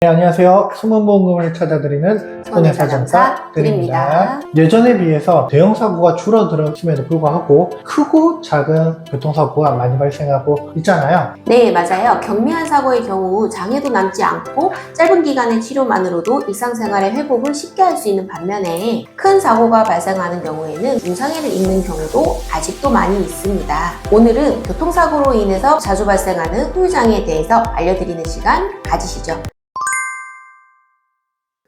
네, 안녕하세요. 숨은 보험금을 찾아드리는 손해사정사 드립니다. 예전에 비해서 대형 사고가 줄어들었음에도 불구하고 크고 작은 교통사고가 많이 발생하고 있잖아요. 네, 맞아요. 경미한 사고의 경우 장애도 남지 않고 짧은 기간의 치료만으로도 일상생활의 회복을 쉽게 할 수 있는 반면에 큰 사고가 발생하는 경우에는 중상해를 입는 경우도 아직도 많이 있습니다. 오늘은 교통사고로 인해서 자주 발생하는 후유장애에 대해서 알려드리는 시간 가지시죠.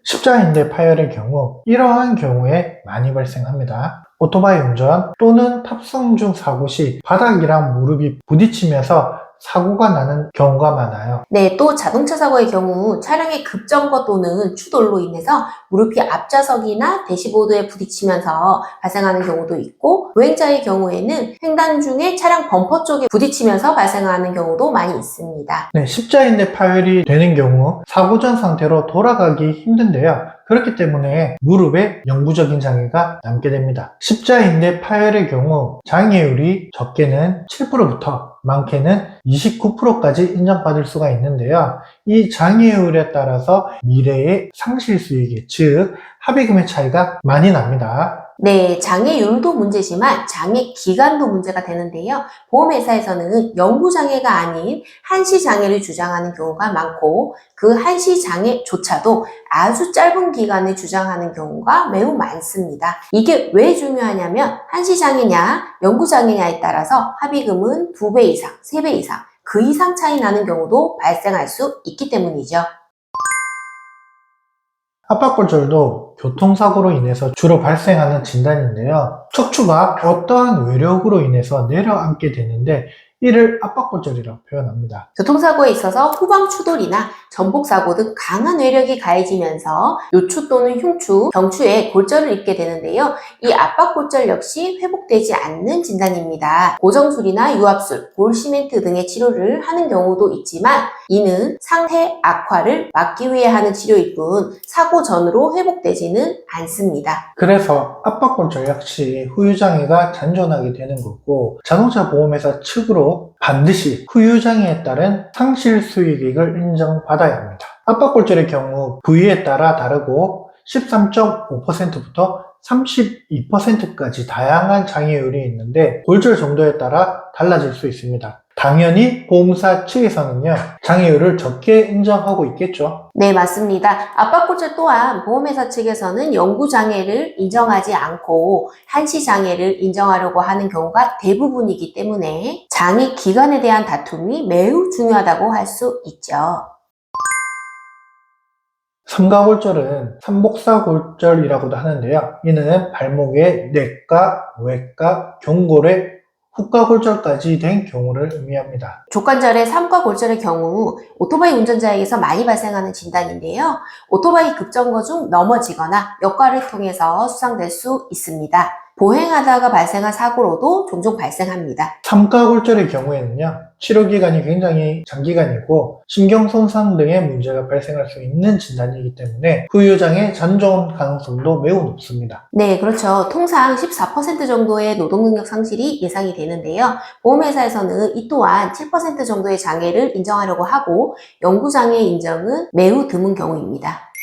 십자인대 파열의 경우 이러한 경우에 많이 발생합니다. 오토바이 운전 또는 탑승 중 사고 시 바닥이랑 무릎이 부딪히면서 사고가 나는 경우가 많아요. 네, 또 자동차 사고의 경우 차량의 급정거 또는 추돌로 인해서 무릎이 앞좌석이나 대시보드에 부딪히면서 발생하는 경우도 있고, 보행자의 경우에는 횡단 중에 차량 범퍼 쪽에 부딪히면서 발생하는 경우도 많이 있습니다. 네, 십자인대 파열이 되는 경우 사고 전 상태로 돌아가기 힘든데요. 그렇기 때문에 무릎에 영구적인 장애가 남게 됩니다. 십자인대 파열의 경우 장애율이 적게는 7%부터 많게는 29%까지 인정받을 수가 있는데요. 이 장애율에 따라서 미래의 상실 수익이, 즉 합의금의 차이가 많이 납니다. 네, 장애율도 문제지만 장애 기간도 문제가 되는데요. 보험회사에서는 영구장애가 아닌 한시장애를 주장하는 경우가 많고, 그 한시장애조차도 아주 짧은 기간을 주장하는 경우가 매우 많습니다. 이게 왜 중요하냐면 한시장애냐 영구장애냐에 따라서 합의금은 2배 이상, 3배 이상, 그 이상 차이 나는 경우도 발생할 수 있기 때문이죠. 압박골절도 교통사고로 인해서 주로 발생하는 진단인데요. 척추가 어떠한 외력으로 인해서 내려앉게 되는데 이를 압박골절이라고 표현합니다. 교통사고에 있어서 후방 추돌이나 전복사고 등 강한 외력이 가해지면서 요추 또는 흉추, 경추에 골절을 입게 되는데요. 이 압박골절 역시 회복되지 않는 진단입니다. 고정술이나 유압술, 볼시멘트 등의 치료를 하는 경우도 있지만 이는 상태 악화를 막기 위해 하는 치료일 뿐 사고 전으로 회복되지는 않습니다. 그래서 압박골절 역시 후유장애가 잔존하게 되는 거고, 자동차 보험회사 측으로 반드시 후유장애에 따른 상실 수익액을 인정받아야 합니다. 압박골절의 경우 부위에 따라 다르고 13.5%부터 32%까지 다양한 장애율이 있는데 골절 정도에 따라 달라질 수 있습니다. 당연히 보험사 측에서는요, 장애율을 적게 인정하고 있겠죠. 네, 맞습니다. 압박골절 또한 보험회사 측에서는 영구장애를 인정하지 않고 한시장애를 인정하려고 하는 경우가 대부분이기 때문에 장애 기간에 대한 다툼이 매우 중요하다고 할 수 있죠. 삼가골절은 삼복사골절이라고도 하는데요. 이는 발목의 내과, 외과, 경골의 후가골절까지 된 경우를 의미합니다. 족관절의 삼가골절의 경우 오토바이 운전자에게서 많이 발생하는 진단인데요. 오토바이 급정거 중 넘어지거나 역과를 통해서 수상될 수 있습니다. 보행하다가 발생한 사고로도 종종 발생합니다. 삼가골절의 경우에는요, 치료기간이 굉장히 장기간이고 신경 손상 등의 문제가 발생할 수 있는 진단이기 때문에 후유장애 잔존 가능성도 매우 높습니다. 네, 그렇죠. 통상 14% 정도의 노동능력 상실이 예상이 되는데요. 보험회사에서는 이 또한 7% 정도의 장애를 인정하려고 하고 영구장애 인정은 매우 드문 경우입니다.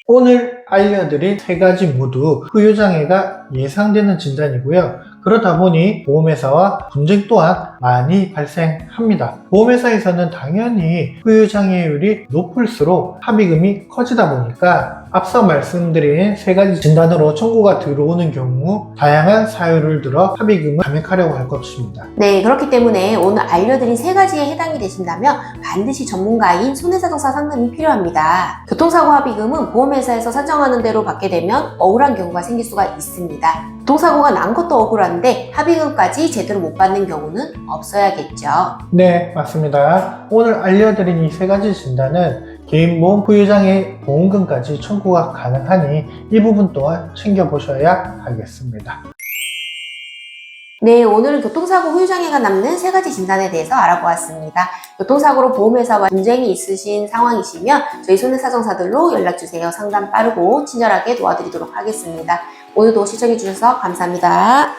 오늘 알려드린 세 가지 모두 후유장애가 예상되는 진단이고요. 그러다 보니 보험회사와 분쟁 또한 많이 발생합니다. 보험회사에서는 당연히 후유장애율이 높을수록 합의금이 커지다 보니까 앞서 말씀드린 세 가지 진단으로 청구가 들어오는 경우 다양한 사유를 들어 합의금을 감액하려고 할 것입니다. 네, 그렇기 때문에 오늘 알려드린 세 가지에 해당이 되신다면 반드시 전문가인 손해사정사 상담이 필요합니다. 교통사고 합의금은 보험회사에서 산정하는 대로 받게 되면 억울한 경우가 생길 수가 있습니다. 교통사고가 난 것도 억울한데 합의금까지 제대로 못 받는 경우는 없어야겠죠. 네, 맞습니다. 오늘 알려드린 이 세 가지 진단은 개인보험 후유장애 보험금까지 청구가 가능하니 이 부분 또한 챙겨보셔야 하겠습니다. 네, 오늘은 교통사고 후유장애가 남는 세 가지 진단에 대해서 알아보았습니다. 교통사고로 보험회사와 분쟁이 있으신 상황이시면 저희 손해사정사들로 연락주세요. 상담 빠르고 친절하게 도와드리도록 하겠습니다. 오늘도 시청해주셔서 감사합니다.